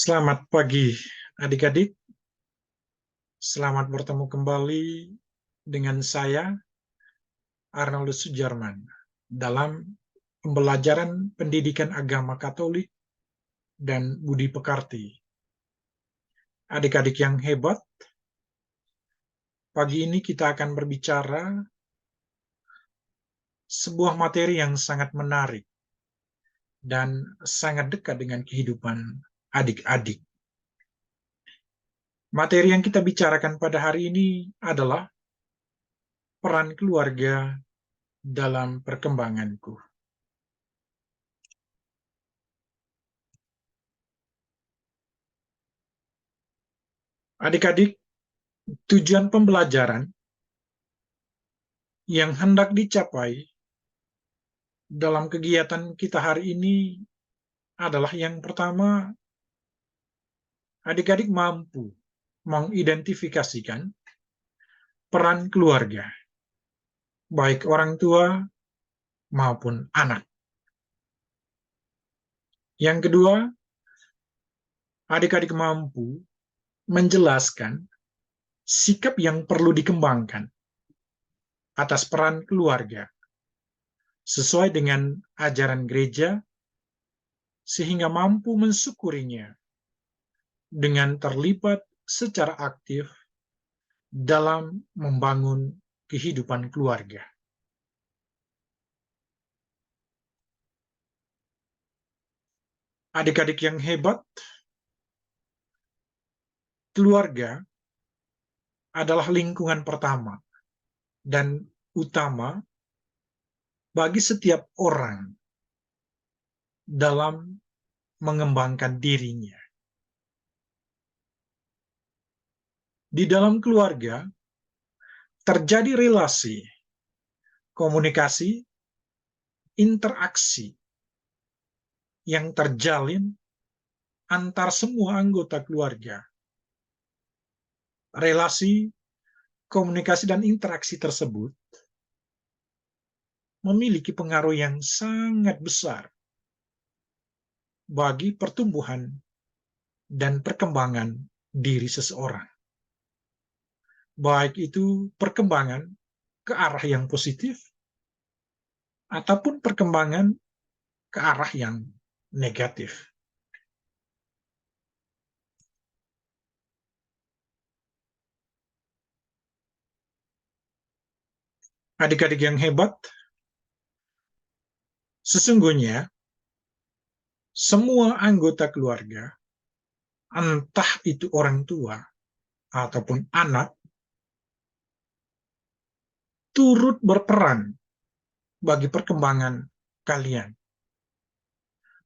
Selamat pagi adik-adik, selamat bertemu kembali dengan saya Arnold Sujarman dalam pembelajaran pendidikan agama Katolik dan budi pekerti. Adik-adik yang hebat, pagi ini kita akan berbicara sebuah materi yang sangat menarik dan sangat dekat dengan kehidupan adik-adik. Materi yang kita bicarakan pada hari ini adalah peran keluarga dalam perkembanganku. Adik-adik, tujuan pembelajaran yang hendak dicapai dalam kegiatan kita hari ini adalah yang pertama, adik-adik mampu mengidentifikasikan peran keluarga, baik orang tua maupun anak. Yang kedua, adik-adik mampu menjelaskan sikap yang perlu dikembangkan atas peran keluarga sesuai dengan ajaran gereja, sehingga mampu mensyukurinya dengan terlibat secara aktif dalam membangun kehidupan keluarga. Adik-adik yang hebat, keluarga adalah lingkungan pertama dan utama bagi setiap orang dalam mengembangkan dirinya. Di dalam keluarga terjadi relasi, komunikasi, interaksi yang terjalin antar semua anggota keluarga. Relasi, komunikasi, dan interaksi tersebut memiliki pengaruh yang sangat besar bagi pertumbuhan dan perkembangan diri seseorang. Baik itu perkembangan ke arah yang positif ataupun perkembangan ke arah yang negatif. Adik-adik yang hebat, sesungguhnya semua anggota keluarga, entah itu orang tua ataupun anak, turut berperan bagi perkembangan kalian,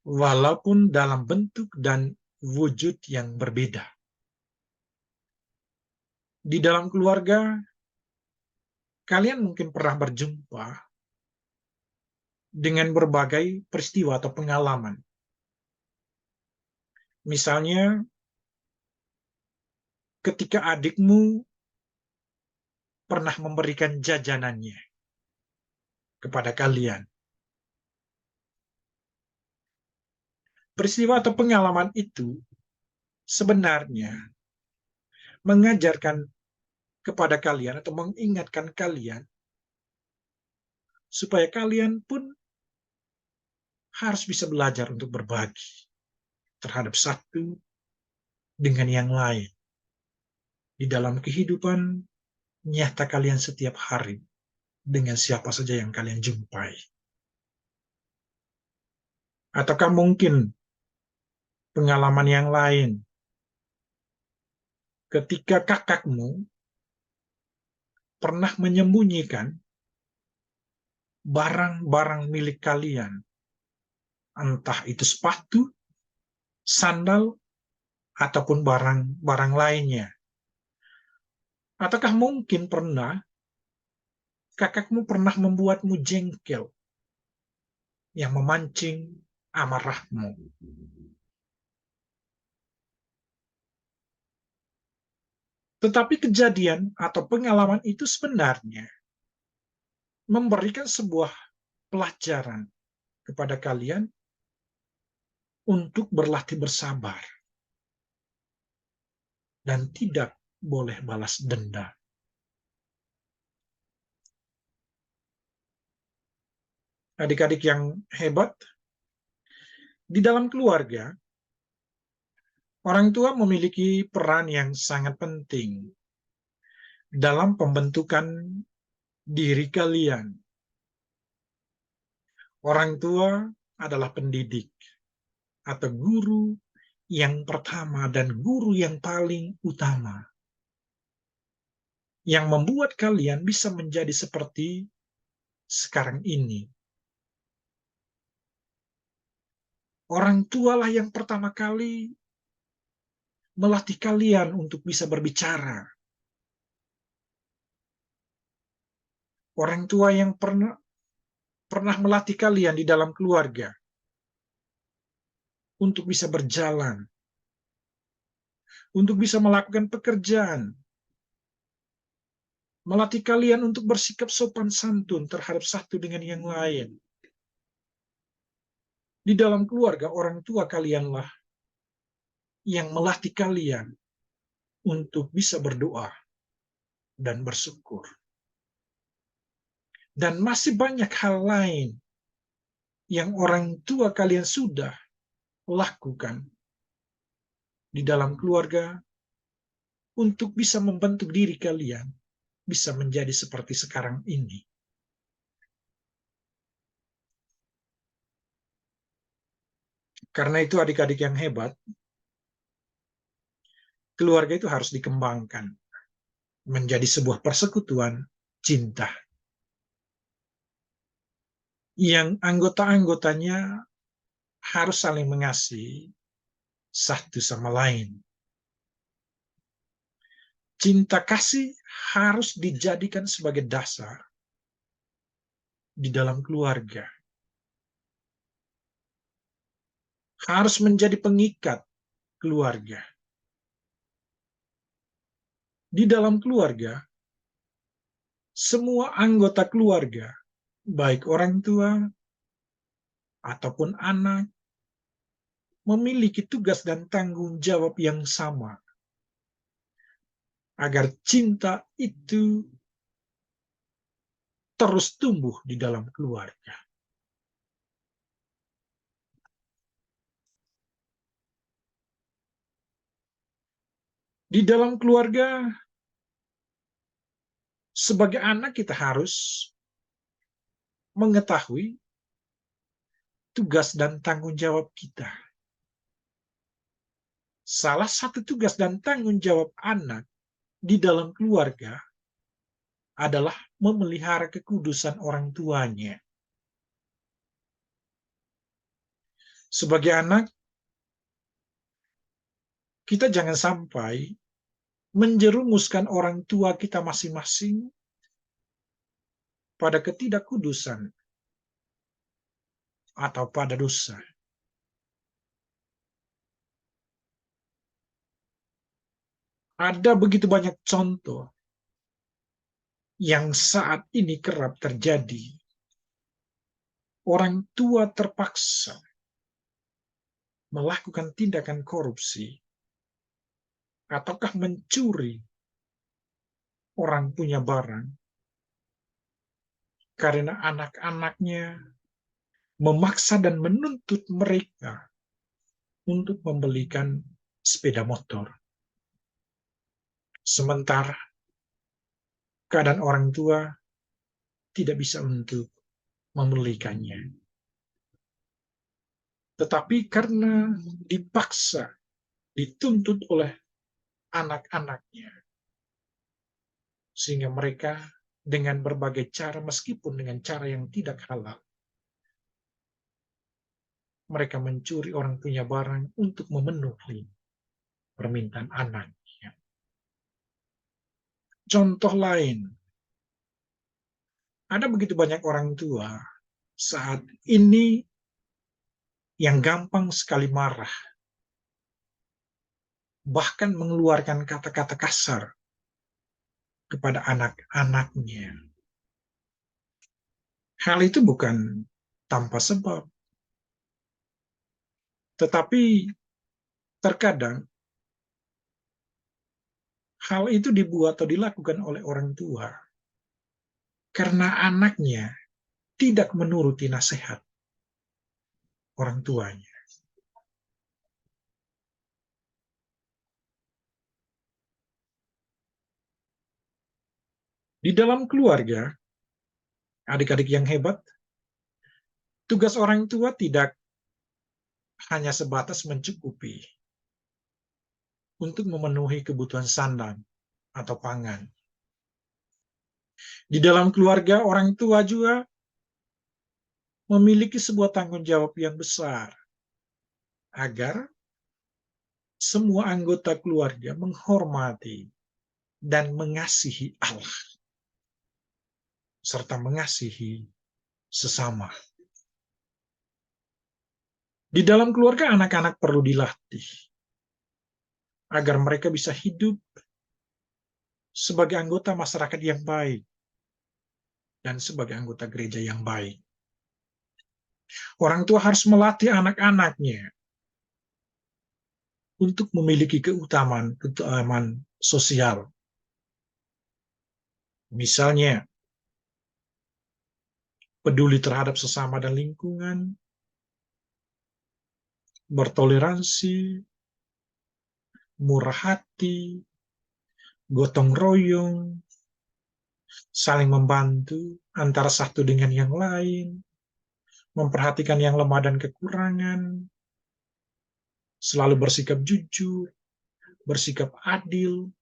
walaupun dalam bentuk dan wujud yang berbeda. Di dalam keluarga, kalian mungkin pernah berjumpa dengan berbagai peristiwa atau pengalaman. Misalnya, ketika adikmu pernah memberikan jajanannya kepada kalian. Peristiwa atau pengalaman itu sebenarnya mengajarkan kepada kalian atau mengingatkan kalian supaya kalian pun harus bisa belajar untuk berbagi terhadap satu dengan yang lain di dalam kehidupan nyata kalian setiap hari dengan siapa saja yang kalian jumpai. Ataukah mungkin pengalaman yang lain ketika kakakmu pernah menyembunyikan barang-barang milik kalian, entah itu sepatu, sandal, ataupun barang-barang lainnya. Ataukah mungkin kakakmu pernah membuatmu jengkel yang memancing amarahmu. Tetapi kejadian atau pengalaman itu sebenarnya memberikan sebuah pelajaran kepada kalian untuk berlatih bersabar dan tidak boleh balas denda. Adik-adik yang hebat, di dalam keluarga, orang tua memiliki peran yang sangat penting dalam pembentukan diri kalian. Orang tua adalah pendidik atau guru yang pertama dan guru yang paling utama yang membuat kalian bisa menjadi seperti sekarang ini. Orang tualah yang pertama kali melatih kalian untuk bisa berbicara. Orang tua yang pernah melatih kalian di dalam keluarga untuk bisa berjalan, untuk bisa melakukan pekerjaan, melatih kalian untuk bersikap sopan santun terhadap satu dengan yang lain. Di dalam keluarga, orang tua kalianlah yang melatih kalian untuk bisa berdoa dan bersyukur. Dan masih banyak hal lain yang orang tua kalian sudah lakukan di dalam keluarga untuk bisa membentuk diri kalian bisa menjadi seperti sekarang ini. Karena itu adik-adik yang hebat, keluarga itu harus dikembangkan menjadi sebuah persekutuan cinta yang anggota-anggotanya harus saling mengasihi satu sama lain. Cinta kasih harus dijadikan sebagai dasar di dalam keluarga. Harus menjadi pengikat keluarga. Di dalam keluarga, semua anggota keluarga, baik orang tua ataupun anak, memiliki tugas dan tanggung jawab yang sama agar cinta itu terus tumbuh di dalam keluarga. Di dalam keluarga, sebagai anak kita harus mengetahui tugas dan tanggung jawab kita. Salah satu tugas dan tanggung jawab anak di dalam keluarga adalah memelihara kekudusan orang tuanya. Sebagai anak, kita jangan sampai menjerumuskan orang tua kita masing-masing pada ketidakkudusan atau pada dosa. Ada begitu banyak contoh yang saat ini kerap terjadi. Orang tua terpaksa melakukan tindakan korupsi ataukah mencuri orang punya barang karena anak-anaknya memaksa dan menuntut mereka untuk membelikan sepeda motor. Sementara keadaan orang tua tidak bisa untuk membelikannya. Tetapi karena dipaksa, dituntut oleh anak-anaknya, sehingga mereka dengan berbagai cara, meskipun dengan cara yang tidak halal, mereka mencuri orang punya barang untuk memenuhi permintaan anaknya. Contoh lain, ada begitu banyak orang tua saat ini yang gampang sekali marah, bahkan mengeluarkan kata-kata kasar kepada anak-anaknya. Hal itu bukan tanpa sebab, tetapi terkadang hal itu dibuat atau dilakukan oleh orang tua karena anaknya tidak menuruti nasihat orang tuanya. Di dalam keluarga, adik-adik yang hebat, tugas orang tua tidak hanya sebatas mencukupi untuk memenuhi kebutuhan sandang atau pangan. Di dalam keluarga, orang tua juga memiliki sebuah tanggung jawab yang besar agar semua anggota keluarga menghormati dan mengasihi Allah serta mengasihi sesama. Di dalam keluarga, anak-anak perlu dilatih agar mereka bisa hidup sebagai anggota masyarakat yang baik dan sebagai anggota gereja yang baik. Orang tua harus melatih anak-anaknya untuk memiliki keutamaan sosial. Misalnya, peduli terhadap sesama dan lingkungan, bertoleransi, murah hati, gotong royong, saling membantu antara satu dengan yang lain, memperhatikan yang lemah dan kekurangan, selalu bersikap jujur, bersikap adil,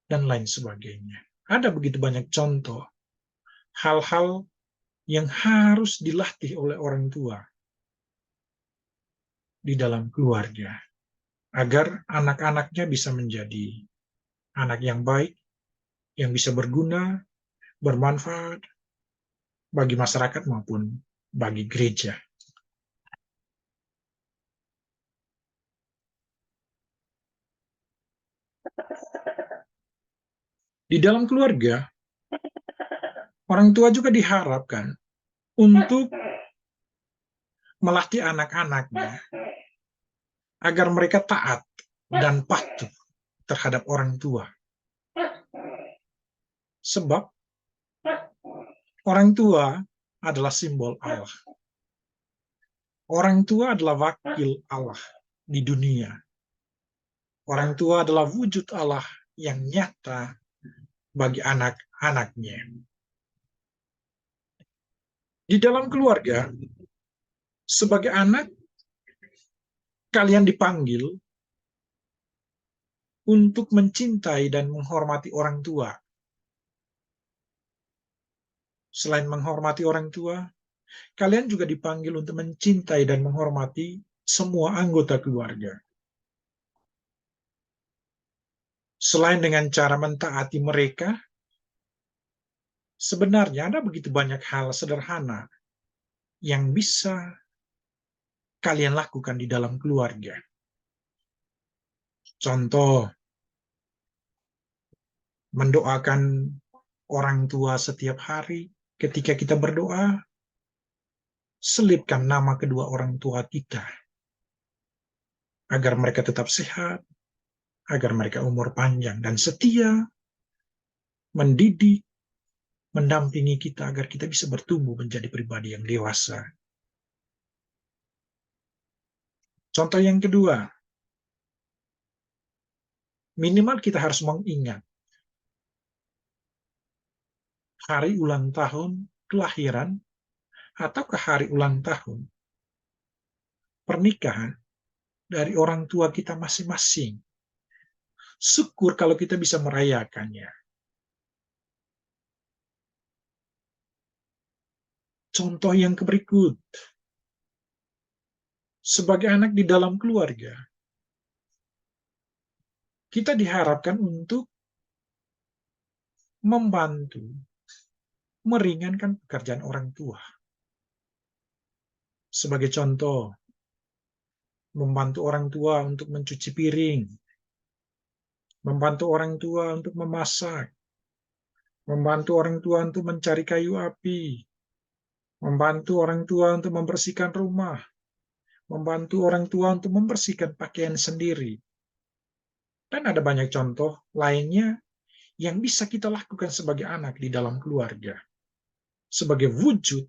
dan lain sebagainya. Ada begitu banyak contoh hal-hal yang harus dilatih oleh orang tua di dalam keluarga agar anak-anaknya bisa menjadi anak yang baik, yang bisa berguna, bermanfaat bagi masyarakat maupun bagi gereja. Di dalam keluarga, orang tua juga diharapkan untuk melatih anak-anaknya agar mereka taat dan patuh terhadap orang tua. Sebab orang tua adalah simbol Allah. Orang tua adalah wakil Allah di dunia. Orang tua adalah wujud Allah yang nyata bagi anak-anaknya. Di dalam keluarga, sebagai anak, kalian dipanggil untuk mencintai dan menghormati orang tua. Selain menghormati orang tua, kalian juga dipanggil untuk mencintai dan menghormati semua anggota keluarga. Selain dengan cara mentaati mereka, sebenarnya ada begitu banyak hal sederhana yang bisa kalian lakukan di dalam keluarga. Contoh, mendoakan orang tua setiap hari ketika kita berdoa, selipkan nama kedua orang tua kita agar mereka tetap sehat, agar mereka umur panjang dan setia, mendidik, mendampingi kita agar kita bisa bertumbuh menjadi pribadi yang dewasa. Contoh yang kedua, minimal kita harus mengingat hari ulang tahun kelahiran atau hari ulang tahun pernikahan dari orang tua kita masing-masing. Syukur kalau kita bisa merayakannya. Contoh yang berikut, sebagai anak di dalam keluarga, kita diharapkan untuk membantu, meringankan pekerjaan orang tua. Sebagai contoh, membantu orang tua untuk mencuci piring, membantu orang tua untuk memasak, membantu orang tua untuk mencari kayu api, membantu orang tua untuk membersihkan rumah, membantu orang tua untuk membersihkan pakaian sendiri. Dan ada banyak contoh lainnya yang bisa kita lakukan sebagai anak di dalam keluarga, sebagai wujud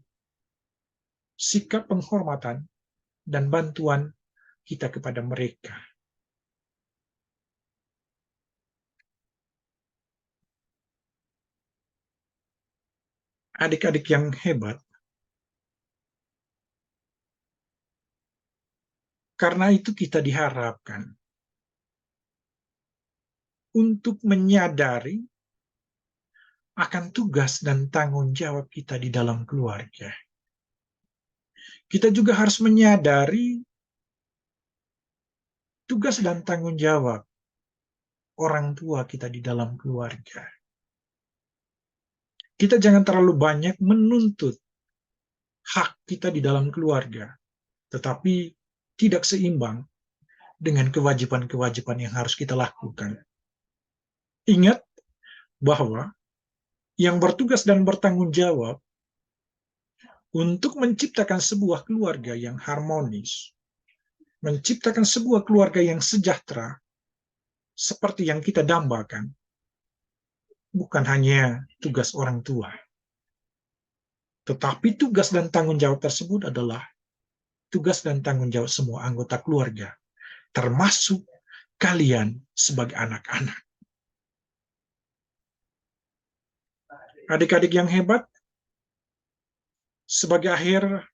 sikap penghormatan dan bantuan kita kepada mereka. Adik-adik yang hebat, karena itu kita diharapkan untuk menyadari akan tugas dan tanggung jawab kita di dalam keluarga. Kita juga harus menyadari tugas dan tanggung jawab orang tua kita di dalam keluarga. Kita jangan terlalu banyak menuntut hak kita di dalam keluarga, tetapi tidak seimbang dengan kewajiban-kewajiban yang harus kita lakukan. Ingat bahwa yang bertugas dan bertanggung jawab untuk menciptakan sebuah keluarga yang harmonis, menciptakan sebuah keluarga yang sejahtera, seperti yang kita dambakan, bukan hanya tugas orang tua. Tetapi tugas dan tanggung jawab tersebut adalah tugas dan tanggung jawab semua anggota keluarga, termasuk kalian sebagai anak-anak. Adik-adik yang hebat, sebagai akhir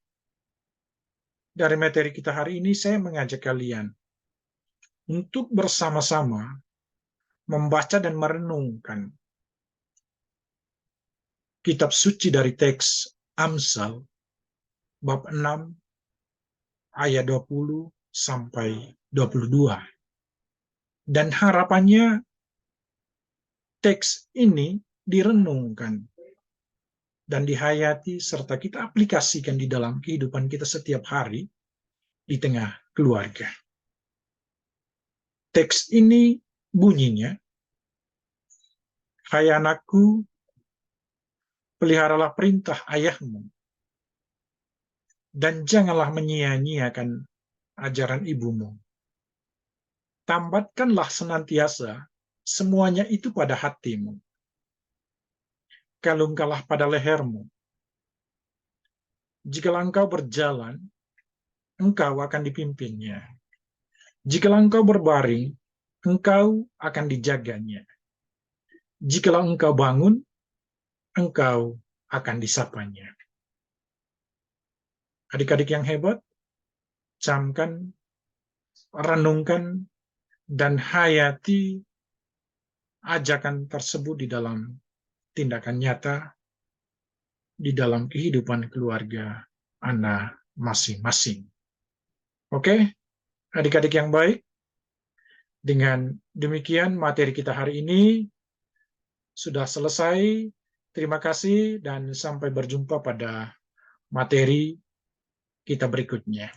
dari materi kita hari ini, saya mengajak kalian untuk bersama-sama membaca dan merenungkan kitab suci dari teks Amsal bab 6 ayat 20 sampai 22. Dan harapannya teks ini direnungkan dan dihayati serta kita aplikasikan di dalam kehidupan kita setiap hari di tengah keluarga. Teks ini bunyinya, "Hai anakku, peliharalah perintah ayahmu, dan janganlah menyia-nyiakan ajaran ibumu. Tambatkanlah senantiasa semuanya itu pada hatimu. Kalungkanlah pada lehermu. Jikalau engkau berjalan, engkau akan dipimpinnya. Jikalau engkau berbaring, engkau akan dijaganya. Jikalau engkau bangun, engkau akan disapanya." Adik-adik yang hebat, camkan, renungkan, dan hayati ajakan tersebut di dalam tindakan nyata, di dalam kehidupan keluarga Anda masing-masing. Oke, adik-adik yang baik, dengan demikian materi kita hari ini sudah selesai. Terima kasih dan sampai berjumpa pada materi kita berikutnya.